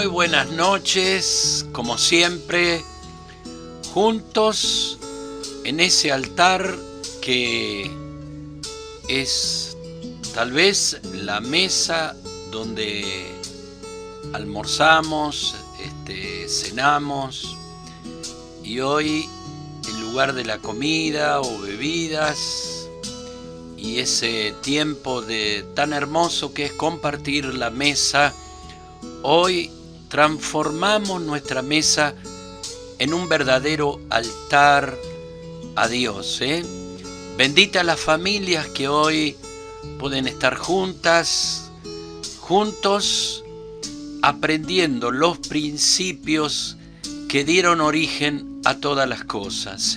Muy buenas noches, como siempre, juntos en ese altar que es tal vez la mesa donde almorzamos, cenamos, y hoy en lugar de la comida o bebidas y ese tiempo tan hermoso que es compartir la mesa, hoy transformamos nuestra mesa en un verdadero altar a Dios. Bendita las familias que hoy pueden estar juntos, aprendiendo los principios que dieron origen a todas las cosas.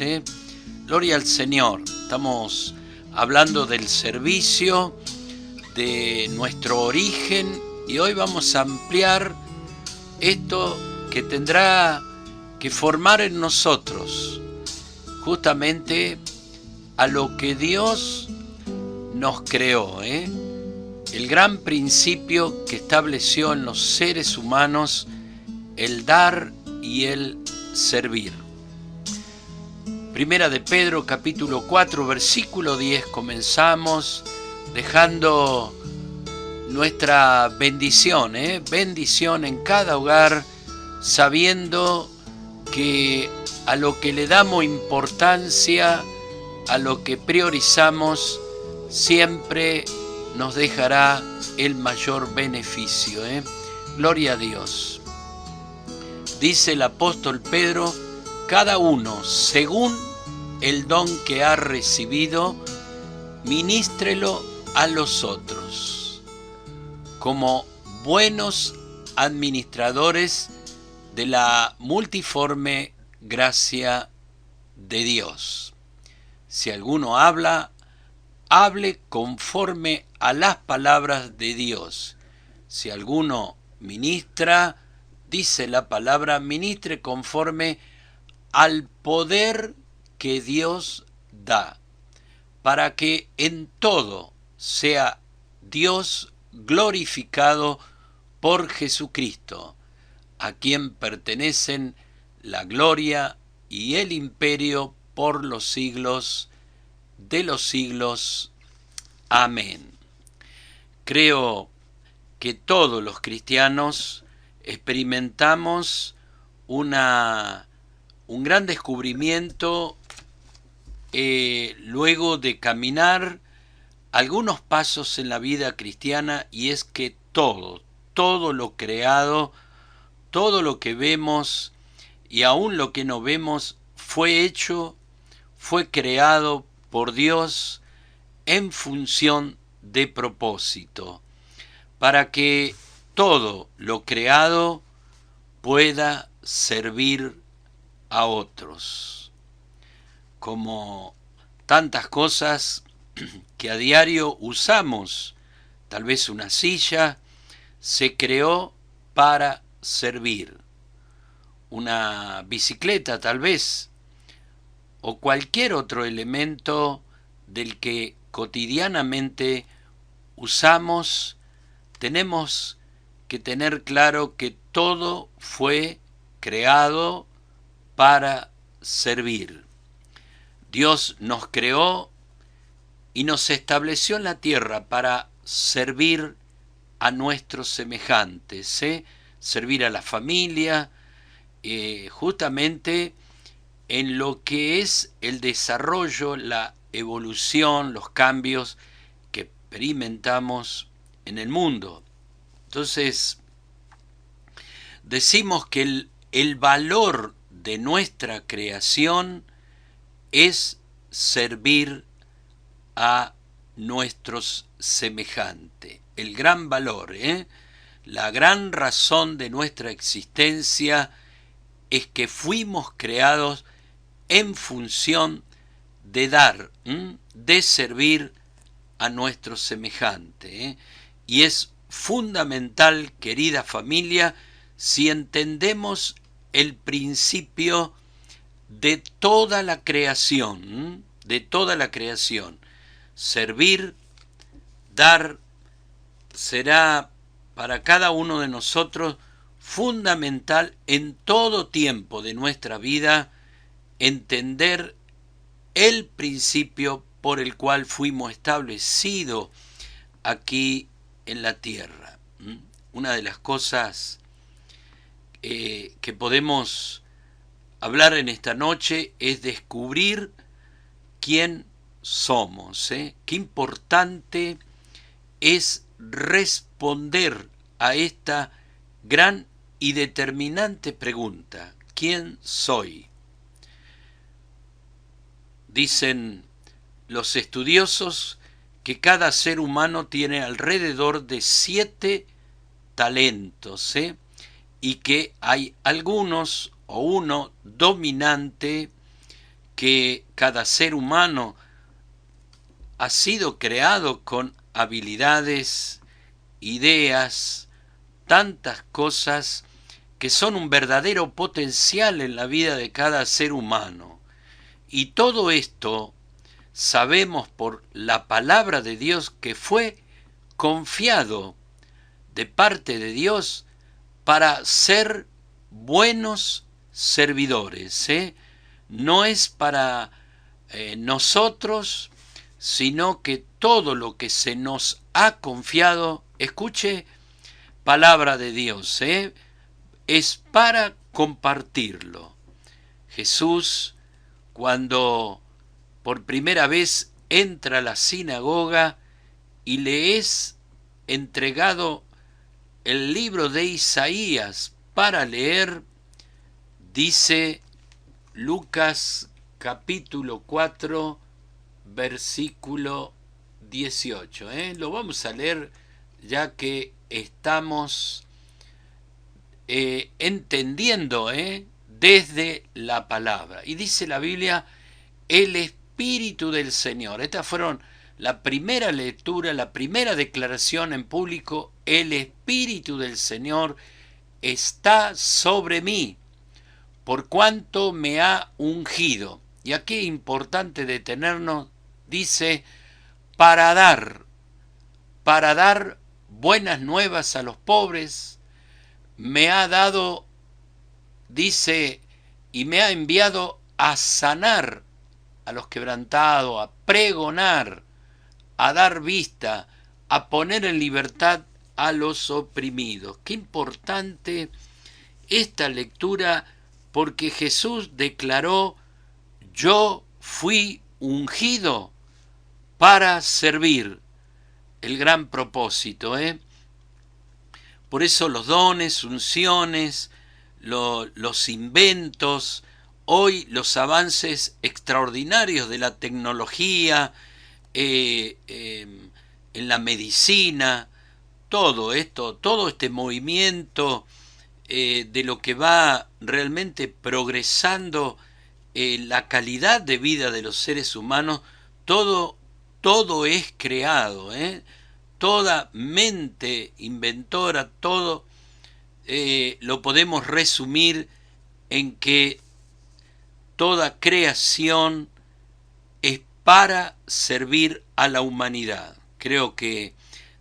Gloria al Señor. Estamos hablando del servicio, de nuestro origen, y hoy vamos a ampliar esto que tendrá que formar en nosotros justamente a lo que Dios nos creó, el gran principio que estableció en los seres humanos, el dar y el servir. Primera de Pedro, capítulo 4, versículo 10, comenzamos dejando nuestra bendición, bendición en cada hogar, sabiendo que a lo que le damos importancia, a lo que priorizamos, siempre nos dejará el mayor beneficio. Gloria a Dios. Dice el apóstol Pedro: cada uno, según el don que ha recibido, ministrelo a los otros, como buenos administradores de la multiforme gracia de Dios. Si alguno habla, hable conforme a las palabras de Dios. Si alguno ministra, dice la palabra, ministre conforme al poder que Dios da, para que en todo sea Dios glorificado por Jesucristo, a quien pertenecen la gloria y el imperio por los siglos de los siglos. Amén. Creo que todos los cristianos experimentamos un gran descubrimiento luego de caminar algunos pasos en la vida cristiana, y es que todo lo creado, todo lo que vemos y aún lo que no vemos, fue creado por Dios en función de propósito, para que todo lo creado pueda servir a otros. Como tantas cosas que a diario usamos, tal vez una silla se creó para servir, una bicicleta tal vez, o cualquier otro elemento del que cotidianamente usamos. Tenemos que tener claro que todo fue creado para servir. Dios nos creó y nos estableció en la tierra para servir a nuestros semejantes, servir a la familia, justamente en lo que es el desarrollo, la evolución, los cambios que experimentamos en el mundo. Entonces, decimos que el valor de nuestra creación es servir a nuestros semejantes. El gran valor, la gran razón de nuestra existencia es que fuimos creados en función de dar, de servir a nuestros semejantes. Y es fundamental, querida familia, si entendemos el principio de toda la creación, servir, dar, será para cada uno de nosotros fundamental en todo tiempo de nuestra vida entender el principio por el cual fuimos establecidos aquí en la tierra. Una de las cosas que podemos hablar en esta noche es descubrir quién somos. Qué importante es responder a esta gran y determinante pregunta: ¿quién soy? Dicen los estudiosos que cada ser humano tiene alrededor de 7 talentos, y que hay algunos o uno dominante, que cada ser humano ha sido creado con habilidades, ideas, tantas cosas que son un verdadero potencial en la vida de cada ser humano. Y todo esto sabemos por la palabra de Dios que fue confiado de parte de Dios para ser buenos servidores. No es para nosotros, sino que todo lo que se nos ha confiado, escuche, palabra de Dios, es para compartirlo. Jesús, cuando por primera vez entra a la sinagoga y le es entregado el libro de Isaías para leer, dice Lucas capítulo 4, versículo 18. Lo vamos a leer ya que estamos entendiendo desde la palabra. Y dice la Biblia, el Espíritu del Señor. Estas fueron la primera lectura, la primera declaración en público: el Espíritu del Señor está sobre mí, por cuanto me ha ungido. Y aquí es importante detenernos, dice, para dar buenas nuevas a los pobres, me ha dado, dice, y me ha enviado a sanar a los quebrantados, a pregonar, a dar vista, a poner en libertad a los oprimidos. Qué importante esta lectura, porque Jesús declaró: yo fui ungido para servir. El gran propósito, Por eso los dones, unciones, los inventos, hoy los avances extraordinarios de la tecnología, en la medicina, todo esto, todo este movimiento de lo que va realmente progresando la calidad de vida de los seres humanos, todo es creado, toda mente inventora, todo lo podemos resumir en que toda creación es para servir a la humanidad. Creo que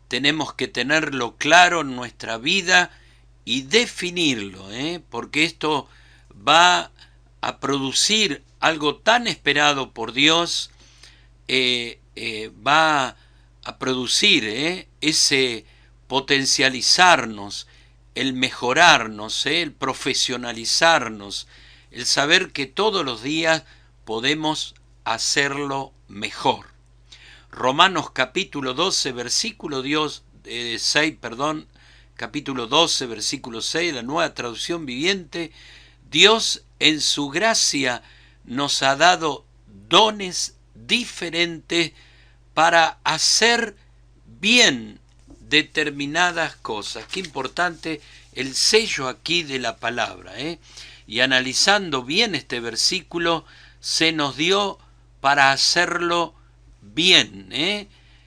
tenemos que tenerlo claro en nuestra vida y definirlo, porque esto va a producir algo tan esperado por Dios, va a producir ese potencializarnos, el mejorarnos, el profesionalizarnos, el saber que todos los días podemos hacerlo mejor. Romanos capítulo 12, versículo 6, capítulo 12, versículo 6, la Nueva Traducción Viviente: Dios en su gracia nos ha dado dones diferentes para hacer bien determinadas cosas. Qué importante el sello aquí de la palabra, Y analizando bien este versículo, se nos dio para hacerlo bien,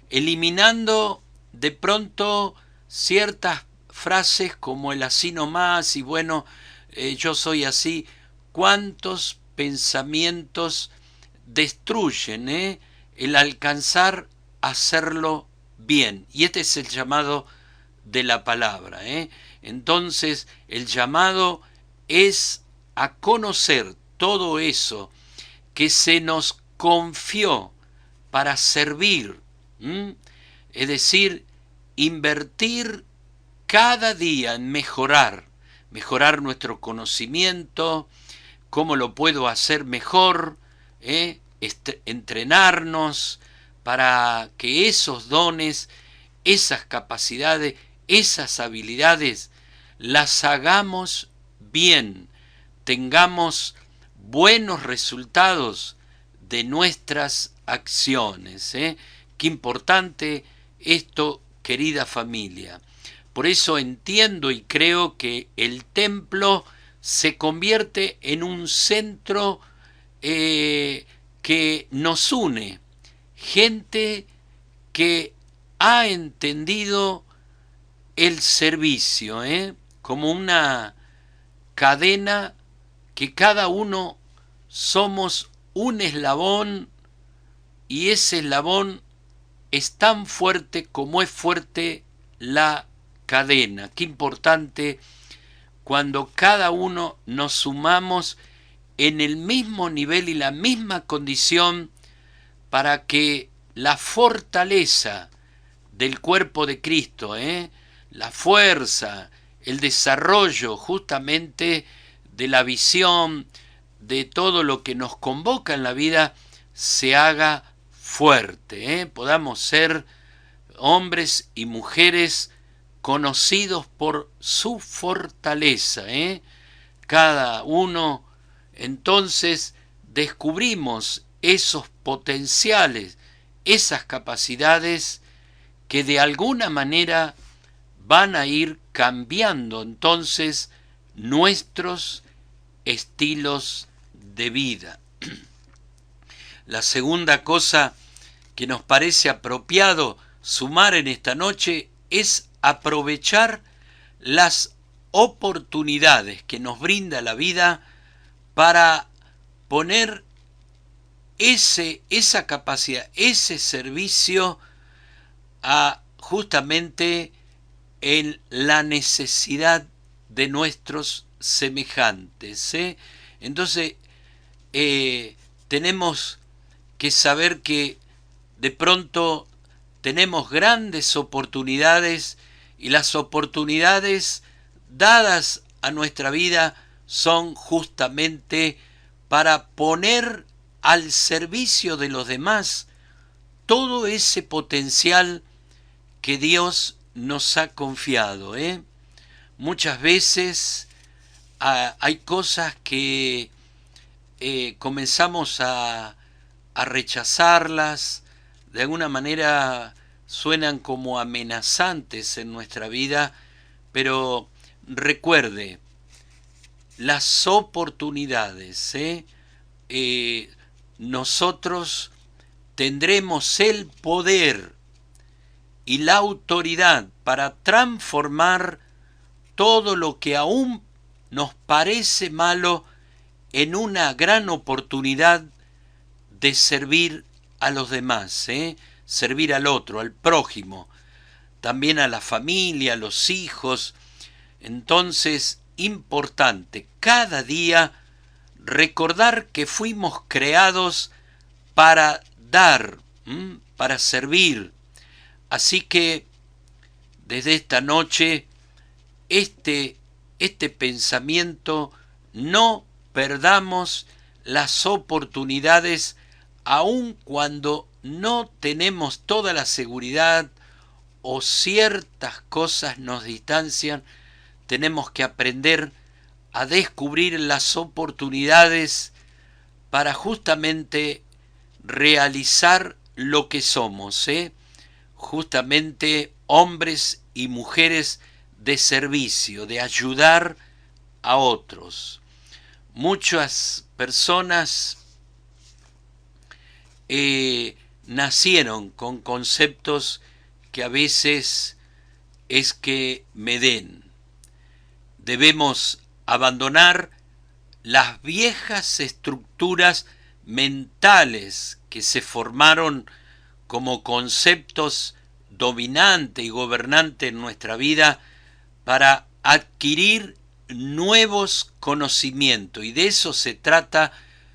eliminando de pronto ciertas frases como el así nomás y bueno, yo soy así. ¿Cuántos pensamientos destruyen el alcanzar a hacerlo bien? Y este es el llamado de la palabra, Entonces el llamado es a conocer todo eso que se nos confió para servir, es decir, invertir cada día en mejorar nuestro conocimiento, cómo lo puedo hacer mejor, entrenarnos para que esos dones, esas capacidades, esas habilidades, las hagamos bien, tengamos buenos resultados de nuestras acciones. Qué importante esto, querida familia. Por eso entiendo y creo que el templo se convierte en un centro que nos une, gente que ha entendido el servicio como una cadena que cada uno somos un eslabón y ese eslabón es tan fuerte como es fuerte la cadena. Qué importante cuando cada uno nos sumamos en el mismo nivel y la misma condición para que la fortaleza del cuerpo de Cristo, la fuerza, el desarrollo justamente de la visión, de todo lo que nos convoca en la vida, se haga fuerte, podamos ser hombres y mujeres conocidos por su fortaleza. Cada uno entonces descubrimos esos potenciales, esas capacidades que de alguna manera van a ir cambiando entonces nuestros estilos de vida. La segunda cosa que nos parece apropiado sumar en esta noche es aprovechar las oportunidades que nos brinda la vida para poner esa capacidad, ese servicio justamente en la necesidad de nuestros semejantes. Entonces, tenemos que saber que de pronto tenemos grandes oportunidades y las oportunidades dadas a nuestra vida son justamente para poner al servicio de los demás todo ese potencial que Dios nos ha confiado. Muchas veces hay cosas que comenzamos a rechazarlas, de alguna manera suenan como amenazantes en nuestra vida, pero recuerde, las oportunidades, nosotros tendremos el poder y la autoridad para transformar todo lo que aún nos parece malo en una gran oportunidad de servir a los demás, servir al otro, al prójimo, también a la familia, a los hijos. Entonces, importante, cada día recordar que fuimos creados para dar, para servir. Así que, desde esta noche, este pensamiento, no perdamos las oportunidades aun cuando no tenemos toda la seguridad o ciertas cosas nos distancian. Tenemos que aprender a descubrir las oportunidades para justamente realizar lo que somos, justamente hombres y mujeres de servicio, de ayudar a otros. Muchas personas nacieron con conceptos que a veces es que me den. Debemos abandonar las viejas estructuras mentales que se formaron como conceptos dominantes y gobernantes en nuestra vida para adquirir nuevos conocimientos. Y de eso se trata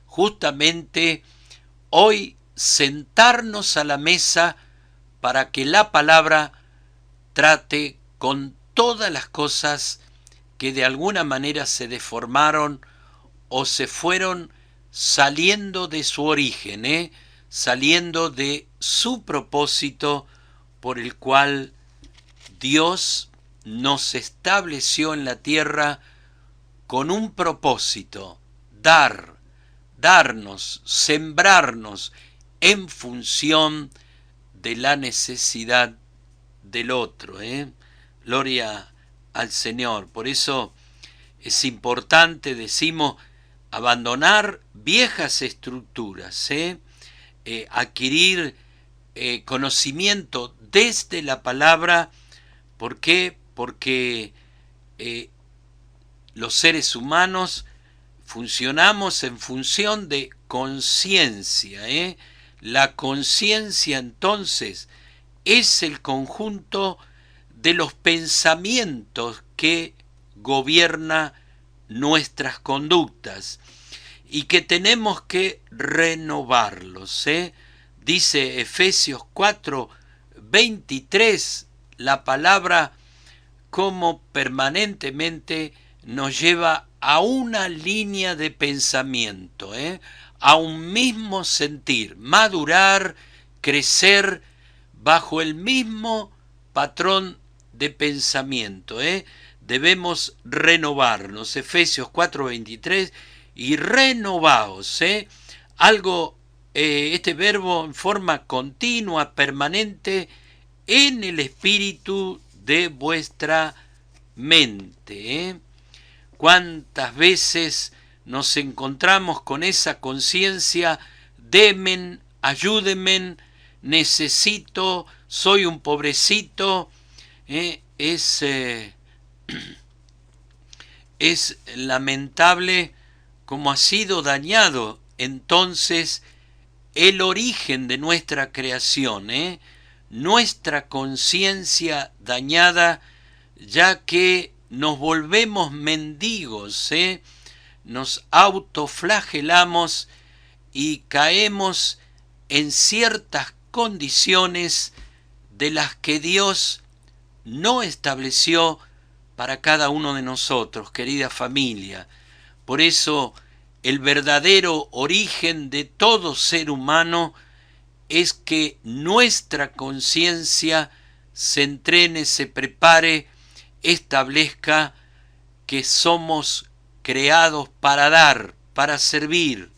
justamente hoy, sentarnos a la mesa para que la palabra trate con todas las cosas que de alguna manera se deformaron o se fueron saliendo de su origen, saliendo de su propósito por el cual Dios nos estableció en la tierra con un propósito: darnos, sembrarnos en función de la necesidad del otro. Gloria al Señor. Por eso es importante, decimos, abandonar viejas estructuras, adquirir conocimiento desde la palabra. ¿Por qué? Porque los seres humanos funcionamos en función de conciencia. La conciencia entonces es el conjunto de los pensamientos que gobierna nuestras conductas y que tenemos que renovarlos. Dice Efesios 4:23, la palabra, como permanentemente nos lleva a una línea de pensamiento, a un mismo sentir, madurar, crecer bajo el mismo patrón de pensamiento. Debemos renovarnos. Efesios 4:23, y renovaos. Este verbo en forma continua, permanente, en el espíritu de vuestra mente. ¿Cuántas veces nos encontramos con esa conciencia? Demen, ayúdenme, necesito, soy un pobrecito. Es lamentable cómo ha sido dañado entonces el origen de nuestra creación, nuestra conciencia dañada, ya que nos volvemos mendigos, nos autoflagelamos y caemos en ciertas condiciones de las que Dios no estableció para cada uno de nosotros, querida familia. Por eso el verdadero origen de todo ser humano es que nuestra conciencia se entrene, se prepare, establezca que somos creados para dar, para servir.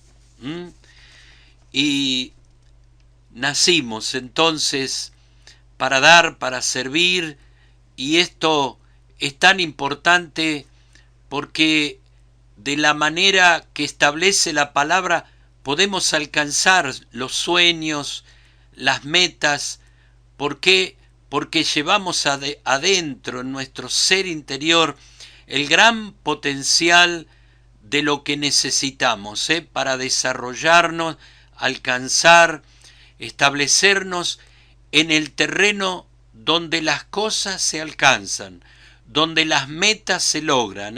Y nacimos entonces para dar, para servir, y esto es tan importante porque de la manera que establece la palabra podemos alcanzar los sueños, las metas. ¿Por qué? Porque llevamos adentro, en nuestro ser interior, el gran potencial de lo que necesitamos, para desarrollarnos, alcanzar, establecernos en el terreno donde las cosas se alcanzan, donde las metas se logran,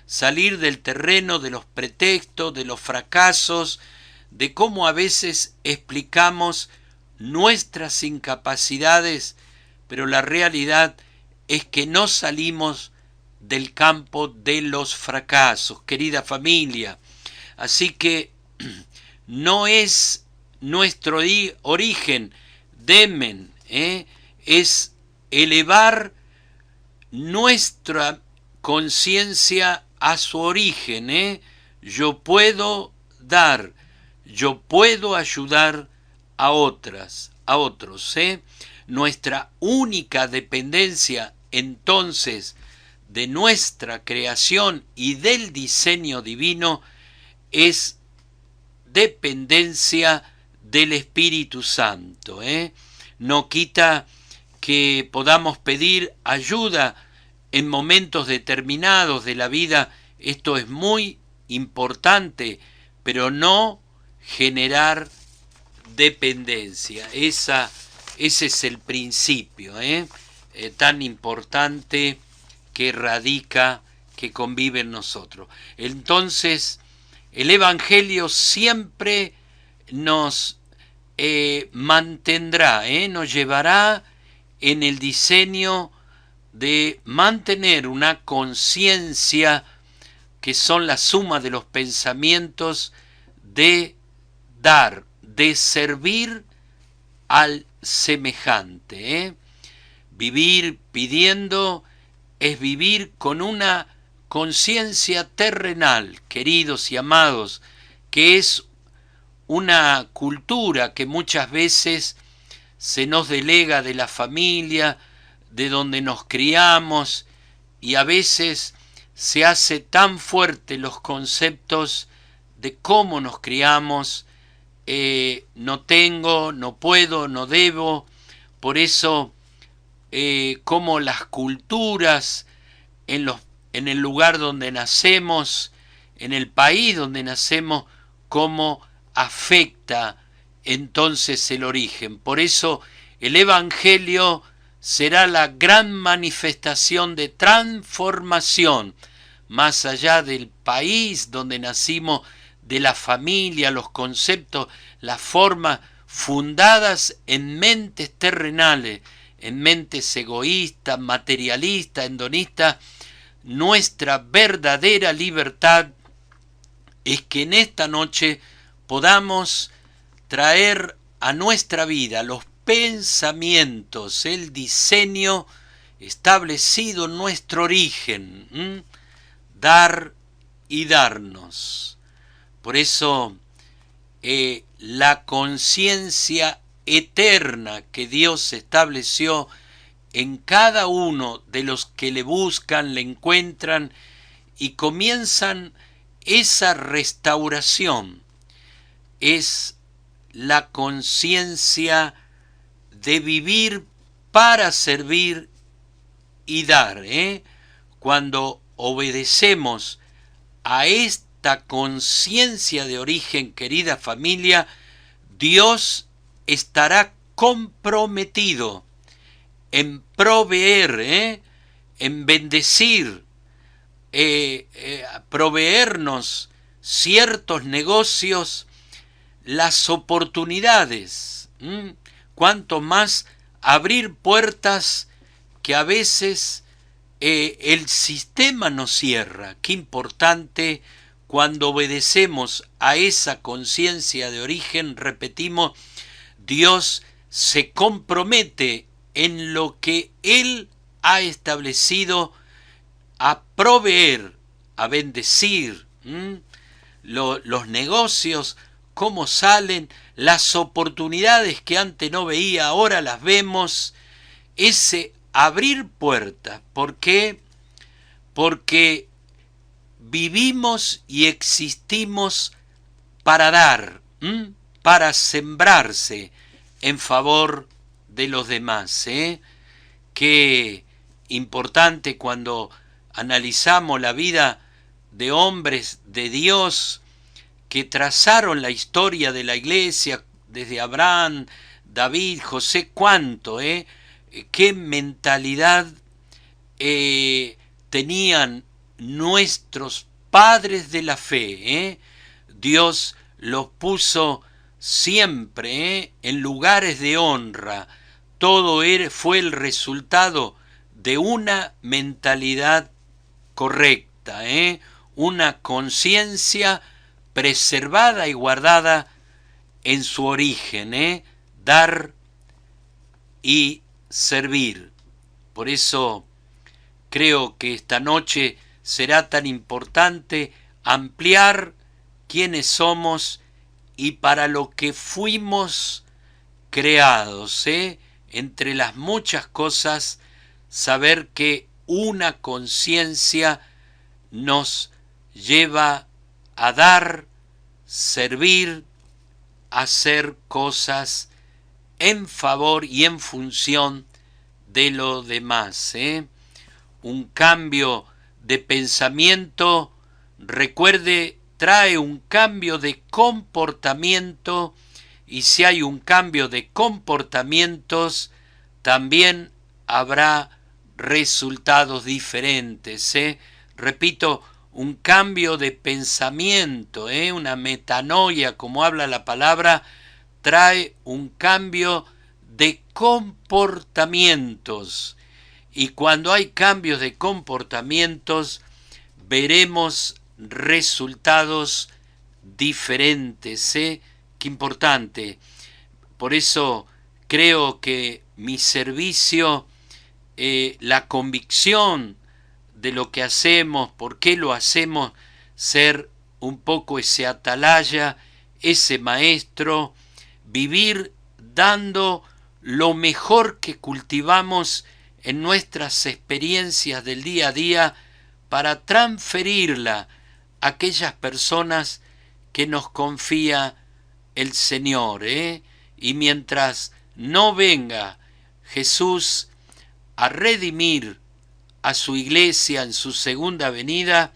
salir del terreno de los pretextos, de los fracasos, de cómo a veces explicamos nuestras incapacidades, pero la realidad es que no salimos del campo de los fracasos, querida familia. Así que no es nuestro origen, demen, es elevar nuestra conciencia a su origen. Yo puedo dar, yo puedo ayudar a otros. Nuestra única dependencia entonces de nuestra creación y del diseño divino es dependencia del Espíritu Santo. No quita que podamos pedir ayuda en momentos determinados de la vida. Esto es muy importante, pero no generar dependencia. Ese es el principio tan importante que radica, que convive en nosotros. Entonces, el Evangelio siempre nos mantendrá, nos llevará en el diseño de mantener una conciencia que son la suma de los pensamientos de dar, de servir al semejante. Vivir pidiendo es vivir con una conciencia terrenal, queridos y amados, que es una cultura que muchas veces se nos delega de la familia, de donde nos criamos, y a veces se hace tan fuerte los conceptos de cómo nos criamos, no tengo, no puedo, no debo. Por eso, como las culturas en el lugar donde nacemos, en el país donde nacemos, cómo afecta entonces el origen. Por eso el Evangelio será la gran manifestación de transformación, más allá del país donde nacimos, de la familia, los conceptos, las formas fundadas en mentes terrenales, en mentes egoístas, materialistas, hedonistas. Nuestra verdadera libertad es que en esta noche podamos traer a nuestra vida los pensamientos, el diseño establecido en nuestro origen, dar y darnos. Por eso la conciencia eterna que Dios estableció en cada uno de los que le buscan, le encuentran y comienzan esa restauración, es la conciencia de vivir para servir y dar. Cuando obedecemos a esta conciencia de origen, querida familia, Dios estará comprometido en proveer, en bendecir, proveernos ciertos negocios, las oportunidades, cuanto más abrir puertas que a veces el sistema nos cierra. Qué importante cuando obedecemos a esa conciencia de origen, repetimos, Dios se compromete en lo que Él ha establecido a proveer, a bendecir. Los negocios, cómo salen, las oportunidades que antes no veía, ahora las vemos, ese abrir puertas. ¿Por qué? Porque vivimos y existimos para dar, para sembrarse en favor de los demás. Qué importante cuando analizamos la vida de hombres de Dios que trazaron la historia de la iglesia, desde Abraham, David, José, cuánto, qué mentalidad tenían nuestros padres de la fe. Dios los puso siempre en lugares de honra. Todo fue el resultado de una mentalidad correcta, una conciencia preservada y guardada en su origen, dar y servir. Por eso creo que esta noche será tan importante ampliar quiénes somos y para lo que fuimos creados, entre las muchas cosas, saber que una conciencia nos lleva a dar, servir, hacer cosas en favor y en función de lo demás. Un cambio de pensamiento, recuerde, trae un cambio de comportamiento, y si hay un cambio de comportamientos, también habrá resultados diferentes. Repito, un cambio de pensamiento, una metanoia, como habla la palabra, trae un cambio de comportamientos. Y cuando hay cambios de comportamientos, veremos resultados diferentes. Qué importante. Por eso creo que mi servicio, la convicción de lo que hacemos, por qué lo hacemos, ser un poco ese atalaya, ese maestro, vivir dando lo mejor que cultivamos en nuestras experiencias del día a día para transferirla a aquellas personas que nos confía el Señor. Y mientras no venga Jesús a redimir a su iglesia en su segunda venida,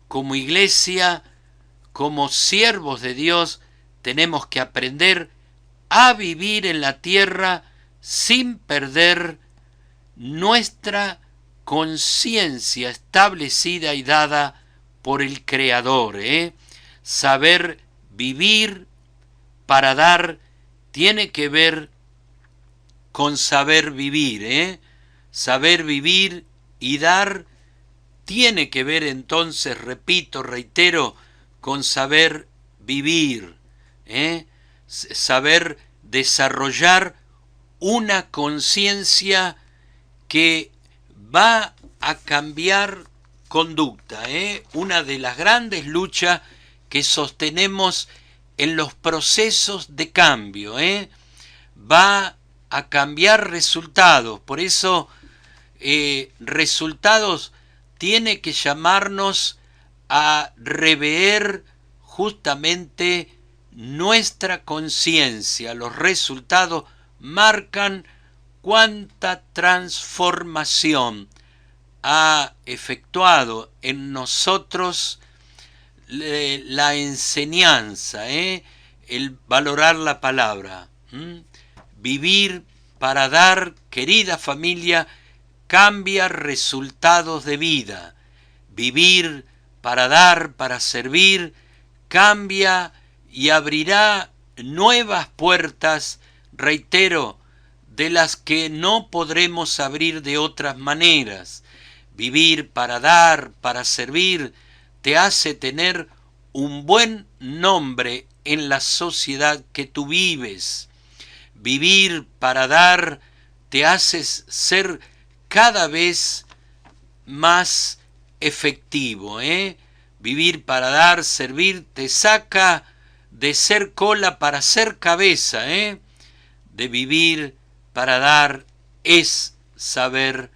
como iglesia, como siervos de Dios, tenemos que aprender a vivir en la tierra sin perder nuestra conciencia establecida y dada por el Creador. Saber vivir para dar tiene que ver con saber vivir. Saber vivir y dar tiene que ver entonces, repito, reitero, con saber vivir, saber desarrollar una conciencia que va a cambiar conducta. Una de las grandes luchas que sostenemos en los procesos de cambio. Va a cambiar resultados. Por eso resultados tiene que llamarnos a rever justamente nuestra conciencia. Los resultados marcan cuánta transformación ha efectuado en nosotros la enseñanza, el valorar la palabra. Vivir para dar, querida familia, cambia resultados de vida. Vivir para dar, para servir, cambia y abrirá nuevas puertas, reitero, de las que no podremos abrir de otras maneras. Vivir para dar, para servir, te hace tener un buen nombre en la sociedad que tú vives. Vivir para dar te hace ser cada vez más efectivo. Vivir para dar, servir, te saca de ser cola para ser cabeza. De vivir para dar es saber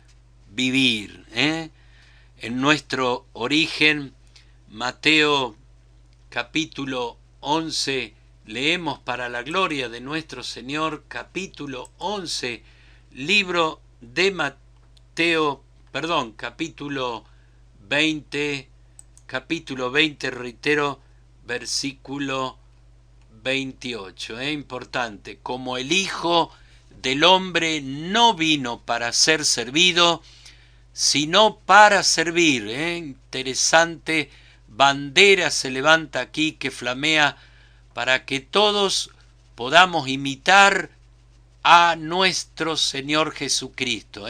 vivir. En nuestro origen, Mateo capítulo 11, leemos para la gloria de nuestro Señor, capítulo 11, libro de Mateo, capítulo 20, reitero, versículo 28. Importante, como el Hijo del Hombre no vino para ser servido, sino para servir. Interesante bandera se levanta aquí que flamea para que todos podamos imitar a nuestro Señor Jesucristo.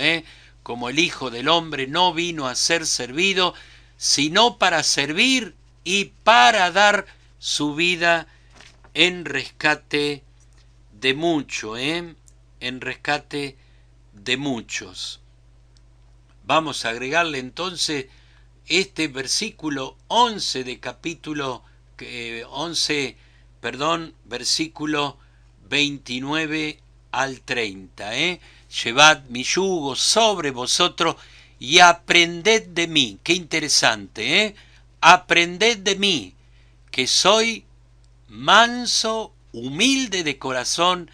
Como el Hijo del Hombre no vino a ser servido, sino para servir y para dar su vida en rescate de muchos. En rescate de muchos. Vamos a agregarle entonces este versículo 11 de capítulo 11, versículo 29 al 30. Llevad mi yugo sobre vosotros y aprended de mí. Qué interesante, aprended de mí, que soy manso, humilde de corazón,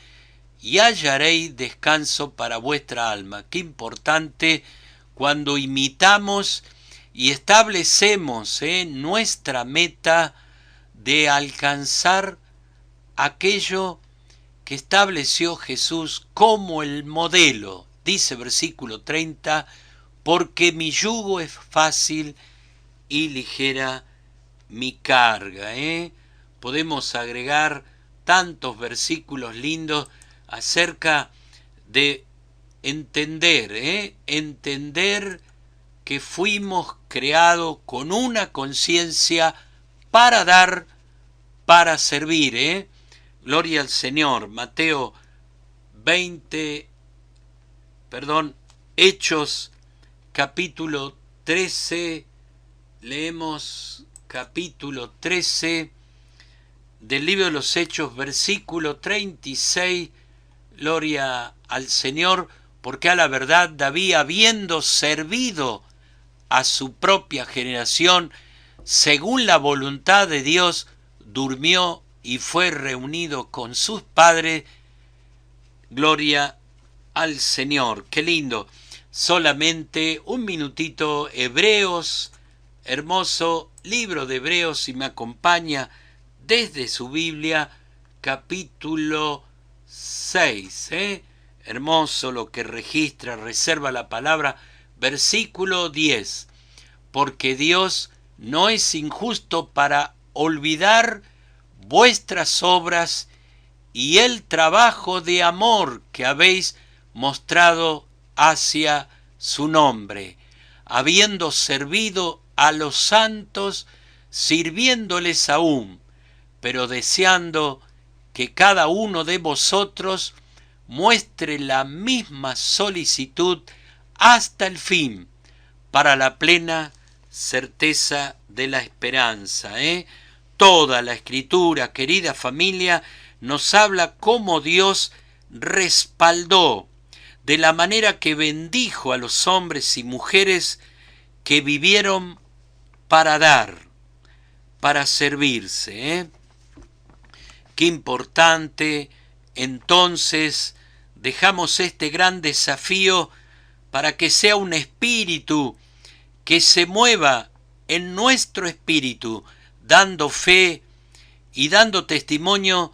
y hallaréis descanso para vuestra alma. Qué importante cuando imitamos y establecemos nuestra meta de alcanzar aquello que estableció Jesús como el modelo. Dice versículo 30, porque mi yugo es fácil y ligera mi carga. Podemos agregar tantos versículos lindos acerca de entender que fuimos creados con una conciencia para dar, para servir. Gloria al Señor. Hechos capítulo 13, leemos capítulo 13 del libro de los Hechos, versículo 36, gloria al Señor, porque a la verdad David, habiendo servido a su propia generación, según la voluntad de Dios, durmió y fue reunido con sus padres. Gloria al Señor. Qué lindo. Solamente un minutito. Hebreos, hermoso libro de Hebreos, si me acompaña desde su Biblia, capítulo 6. Hermoso lo que registra, reserva la palabra, versículo 10. Porque Dios no es injusto para olvidar vuestras obras y el trabajo de amor que habéis mostrado hacia su nombre, habiendo servido a los santos, sirviéndoles aún, pero deseando que cada uno de vosotros muestre la misma solicitud hasta el fin, para la plena certeza de la esperanza. Toda la Escritura, querida familia, nos habla cómo Dios respaldó, de la manera que bendijo a los hombres y mujeres que vivieron para dar, para servirse. Qué importante. Entonces dejamos este gran desafío para que sea un espíritu que se mueva en nuestro espíritu, dando fe y dando testimonio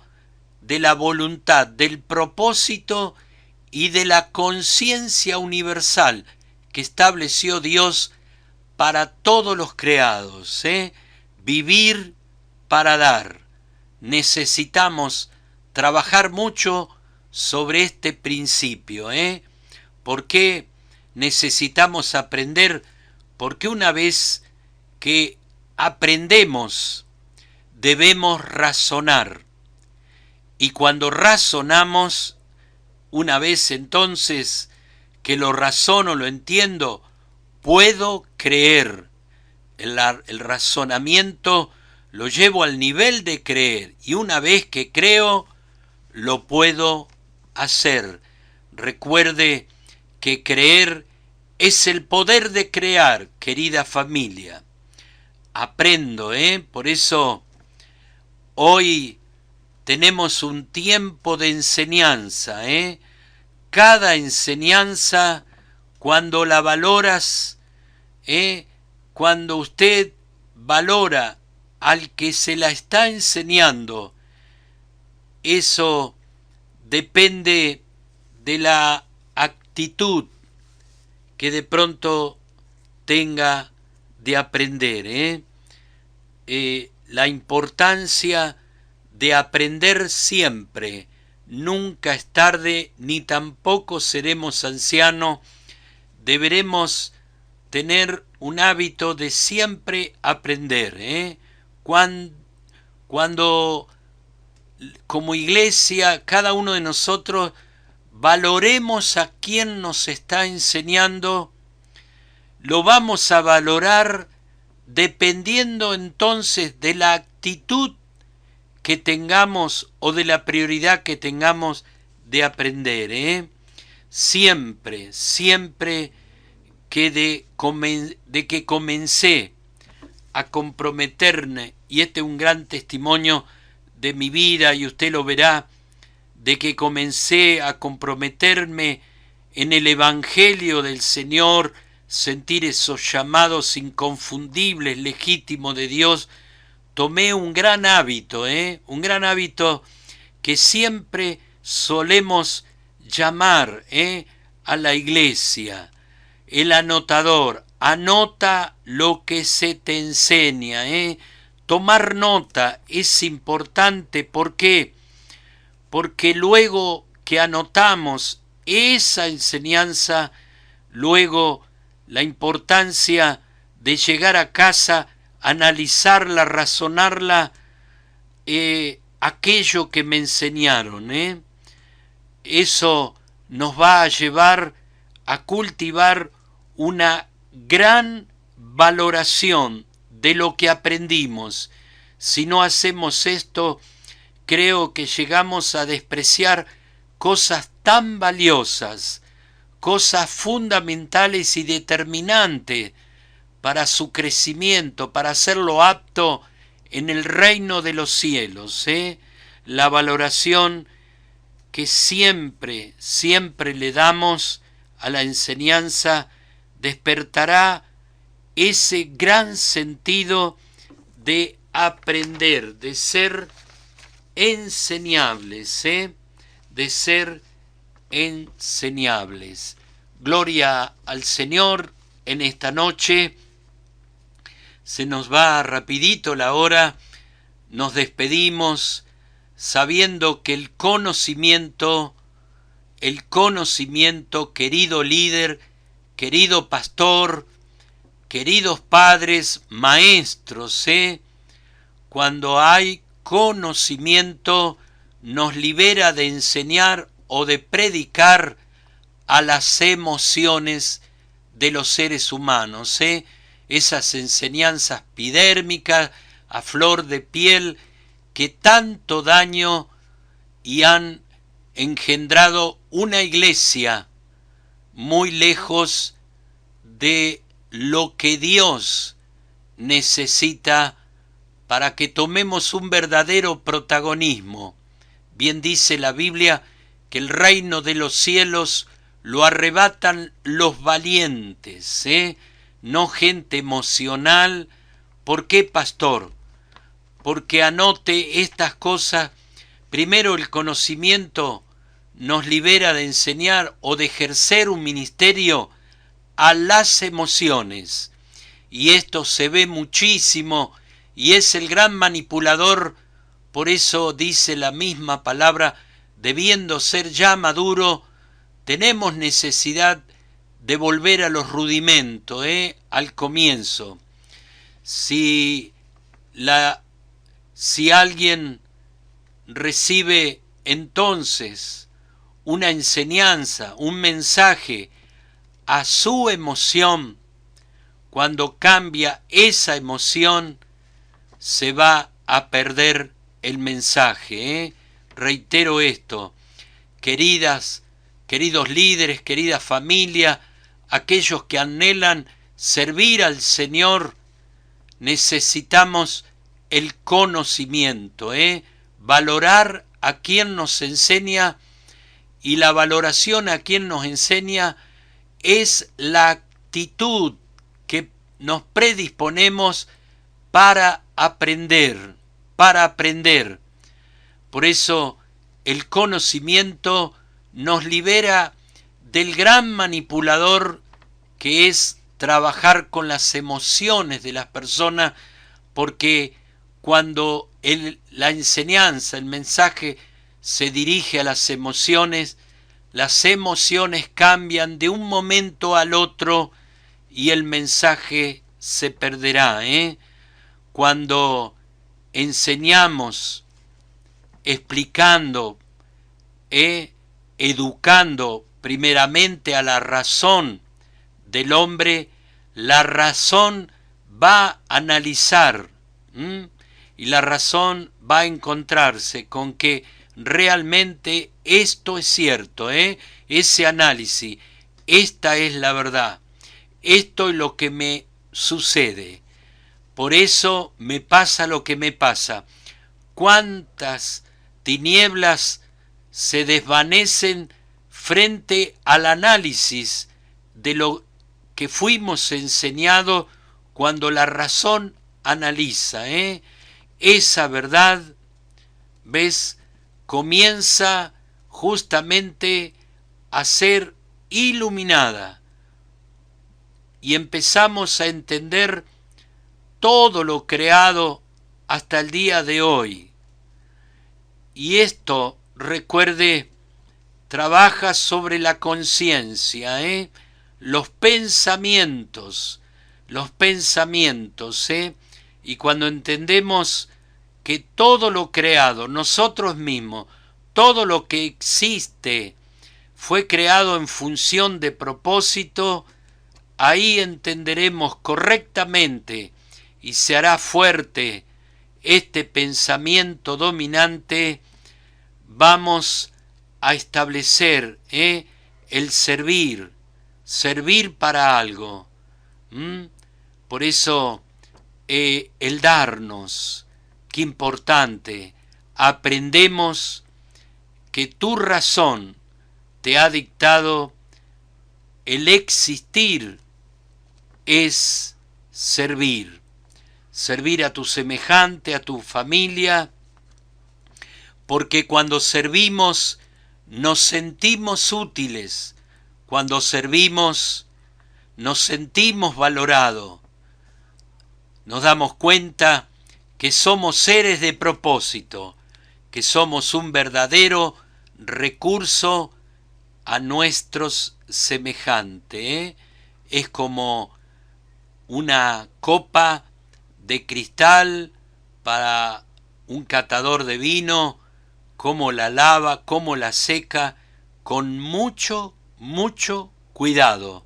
de la voluntad, del propósito y de la conciencia universal que estableció Dios para todos los creados. Vivir para dar. Necesitamos trabajar mucho sobre este principio. ¿Por qué necesitamos aprender? Porque una vez que aprendemos, debemos razonar. Y cuando razonamos, una vez entonces que lo razono, lo entiendo, puedo creer. El razonamiento lo llevo al nivel de creer. Y una vez que creo, lo puedo hacer. Recuerde que creer es el poder de crear, querida familia. Aprendo, por eso hoy tenemos un tiempo de enseñanza. Cada enseñanza, cuando la valoras, cuando usted valora al que se la está enseñando, eso depende de la actitud que de pronto tenga de aprender. La importancia de aprender siempre. Nunca es tarde, ni tampoco seremos ancianos. Deberemos tener un hábito de siempre aprender. Cuando como iglesia, cada uno de nosotros valoremos a quien nos está enseñando, lo vamos a valorar dependiendo entonces de la actitud que tengamos o de la prioridad que tengamos de aprender. Siempre que de que comencé a comprometerme, y este es un gran testimonio de mi vida, y usted lo verá, de que comencé a comprometerme en el Evangelio del Señor, sentir esos llamados inconfundibles, legítimos de Dios, tomé un gran hábito, un gran hábito que siempre solemos llamar a la iglesia. el anotador, anota lo que se te enseña, ¿eh? Tomar nota es importante. ¿Por qué? Porque luego que anotamos esa enseñanza, luego la importancia de llegar a casa, analizarla, razonarla, aquello que me enseñaron, eso nos va a llevar a cultivar una gran valoración de lo que aprendimos. Si no hacemos esto, creo que llegamos a despreciar cosas tan valiosas, cosas fundamentales y determinantes para su crecimiento, para hacerlo apto en el reino de los cielos. La valoración que siempre le damos a la enseñanza despertará ese gran sentido de aprender, de ser enseñables, de ser enseñables. Gloria al Señor. En esta noche se nos va rapidito la hora, nos despedimos sabiendo que el conocimiento, querido líder, querido pastor, queridos padres, maestros, cuando hay conocimiento nos libera de enseñar o de predicar a las emociones de los seres humanos, esas enseñanzas epidérmicas a flor de piel que tanto daño y han engendrado una iglesia muy lejos de lo que Dios necesita para que tomemos un verdadero protagonismo. Bien dice la Biblia que el reino de los cielos lo arrebatan los valientes, no gente emocional. ¿Por qué, pastor? Porque anote estas cosas. Primero, el conocimiento nos libera de enseñar o de ejercer un ministerio a las emociones. Y esto se ve muchísimo y es el gran manipulador. Por eso dice la misma palabra, debiendo ser ya maduro, tenemos necesidad de volver a los rudimentos, al comienzo. Si alguien recibe entonces una enseñanza, un mensaje a su emoción, cuando cambia esa emoción, se va a perder el mensaje. Reitero esto, queridos líderes, querida familia, aquellos que anhelan servir al Señor, necesitamos el conocimiento, valorar a quien nos enseña, y la valoración a quien nos enseña es la actitud que nos predisponemos para aprender. Por eso el conocimiento nos libera del gran manipulador que es trabajar con las emociones de las personas, porque cuando la enseñanza, el mensaje se dirige a las emociones cambian de un momento al otro y el mensaje se perderá. Cuando enseñamos, explicando, educando primeramente a la razón del hombre, la razón va a analizar y la razón va a encontrarse con que realmente esto es cierto, ese análisis, esta es la verdad, esto es lo que me sucede, por eso me pasa lo que me pasa. ¿Cuántas tinieblas se desvanecen frente al análisis de lo que fuimos enseñados cuando la razón analiza? Esa verdad, ¿ves?, comienza justamente a ser iluminada. y empezamos a entender todo lo creado hasta el día de hoy. Y esto, recuerde, trabaja sobre la conciencia, los pensamientos, y cuando entendemos que todo lo creado, nosotros mismos, todo lo que existe, fue creado en función de propósito, ahí entenderemos correctamente y se hará fuerte este pensamiento dominante. Vamos a establecer el servir para algo. Por eso el darnos, qué importante, aprendemos que tu razón te ha dictado el existir es servir a tu semejante, a tu familia, porque cuando servimos nos sentimos útiles, cuando servimos nos sentimos valorados, nos damos cuenta que somos seres de propósito, que somos un verdadero recurso a nuestros semejantes. Es como una copa de cristal para un catador de vino, cómo la lava, cómo la seca, con mucho cuidado,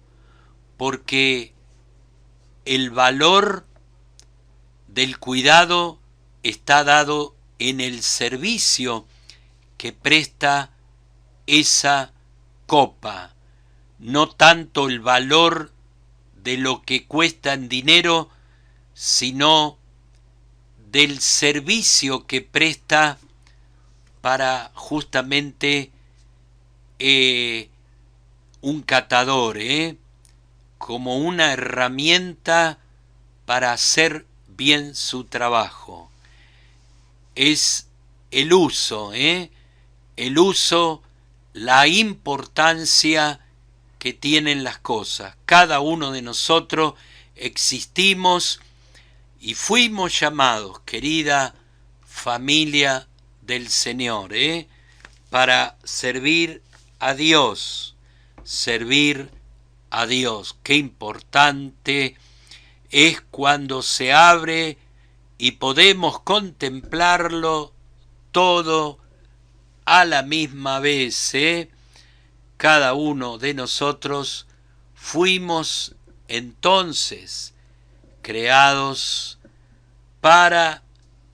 porque el valor del cuidado está dado en el servicio que presta esa copa, no tanto el valor de lo que cuesta en dinero, sino del servicio que presta para justamente un catador, como una herramienta para hacer bien su trabajo. Es el uso, la importancia que tienen las cosas. Cada uno de nosotros existimos y fuimos llamados, querida familia del Señor, para servir a Dios. Qué importante es cuando se abre y podemos contemplarlo todo a la misma vez. Cada uno de nosotros fuimos entonces creados para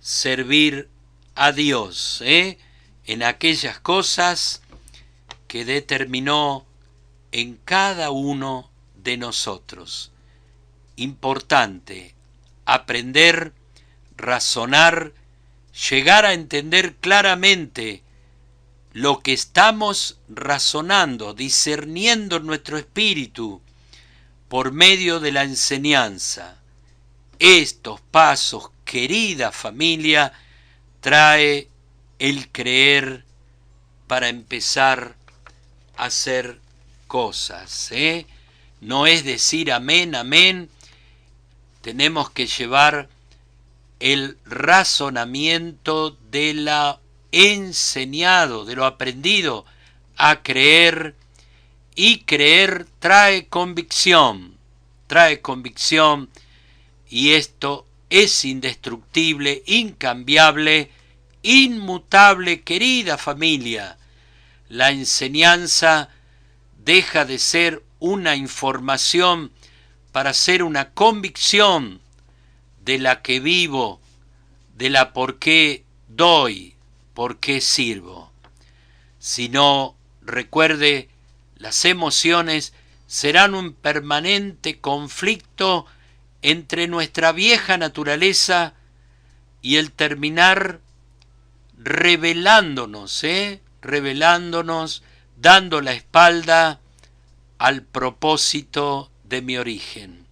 servir a Dios, en aquellas cosas que determinó en cada uno de nosotros. Importante aprender, razonar, llegar a entender claramente lo que estamos razonando, discerniendo en nuestro espíritu por medio de la enseñanza. Estos pasos, querida familia, trae el creer para empezar a hacer cosas. No es decir amén, amén. Tenemos que llevar el razonamiento de lo enseñado, de lo aprendido, a creer, y creer trae convicción, y esto es indestructible, incambiable, inmutable, querida familia. La enseñanza deja de ser una información para ser una convicción de la que vivo, de la por qué doy, por qué sirvo. Si no, recuerde, las emociones serán un permanente conflicto entre nuestra vieja naturaleza y el terminar rebelándonos, dando la espalda al propósito de mi origen.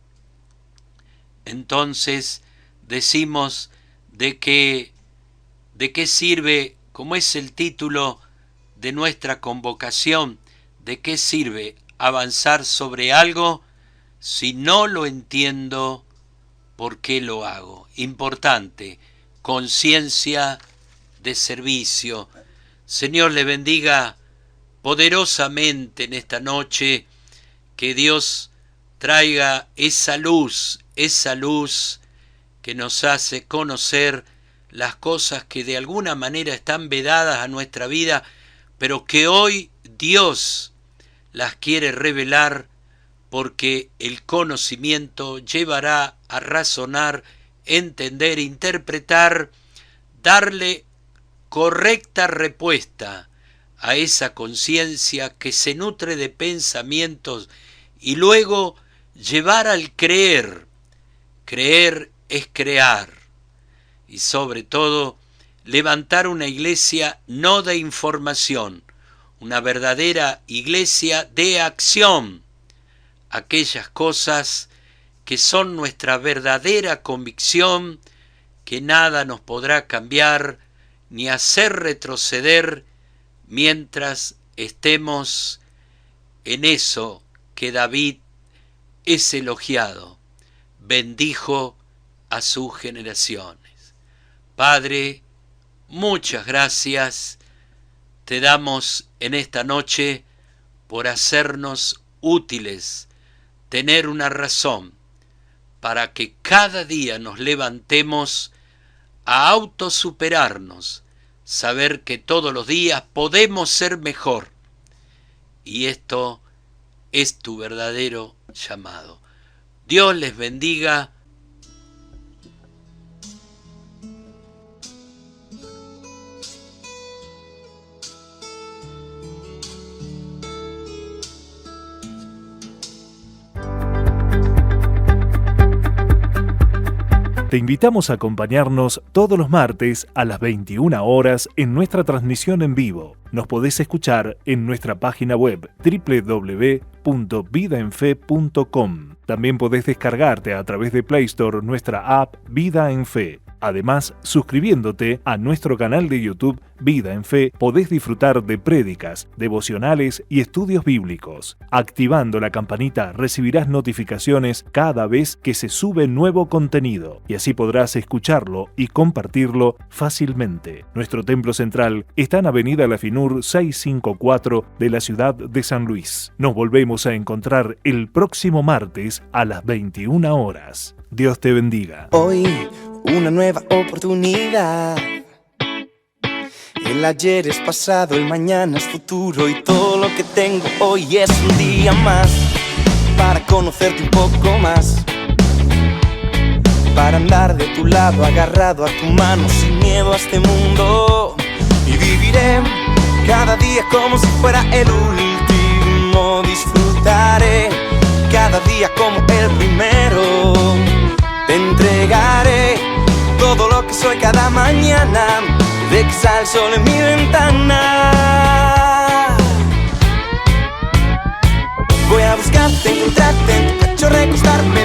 Entonces decimos de qué sirve, como es el título de nuestra convocación, de qué sirve avanzar sobre algo Si no lo entiendo, ¿por qué lo hago? Importante, conciencia de servicio. Señor, le bendiga poderosamente en esta noche, que Dios traiga esa luz que nos hace conocer las cosas que de alguna manera están vedadas a nuestra vida, pero que hoy Dios las quiere revelar, porque el conocimiento llevará a razonar, entender, interpretar, darle correcta respuesta a esa conciencia que se nutre de pensamientos y luego llevar al creer. Creer es crear y sobre todo levantar una iglesia no de información, una verdadera iglesia de acción. Aquellas cosas que son nuestra verdadera convicción, que nada nos podrá cambiar ni hacer retroceder mientras estemos en eso que David es elogiado, bendijo a sus generaciones. Padre, muchas gracias te damos en esta noche por hacernos útiles, tener una razón para que cada día nos levantemos a autosuperarnos, saber que todos los días podemos ser mejor. Y esto es tu verdadero llamado. Dios les bendiga. Te invitamos a acompañarnos todos los martes a las 21 horas en nuestra transmisión en vivo. Nos podés escuchar en nuestra página web www.vidaenfe.com. También podés descargarte a través de Play Store nuestra app Vida en Fe. Además, suscribiéndote a nuestro canal de YouTube Vida en Fe, podés disfrutar de prédicas, devocionales y estudios bíblicos. Activando la campanita recibirás notificaciones cada vez que se sube nuevo contenido y así podrás escucharlo y compartirlo fácilmente. Nuestro templo central está en Avenida La Finur 654 de la ciudad de San Luis. Nos volvemos a encontrar el próximo martes a las 21 horas. Dios te bendiga. Hoy una nueva oportunidad. El ayer es pasado, el mañana es futuro y todo lo que tengo hoy es un día más para conocerte un poco más, para andar de tu lado, agarrado a tu mano, sin miedo a este mundo. Y viviré cada día como si fuera el último. Disfrutaré cada día como el primero. Te entregaré todo lo que soy cada mañana, de que sale el sol en mi ventana. Voy a buscarte, encontrarte, en tu pecho recostarme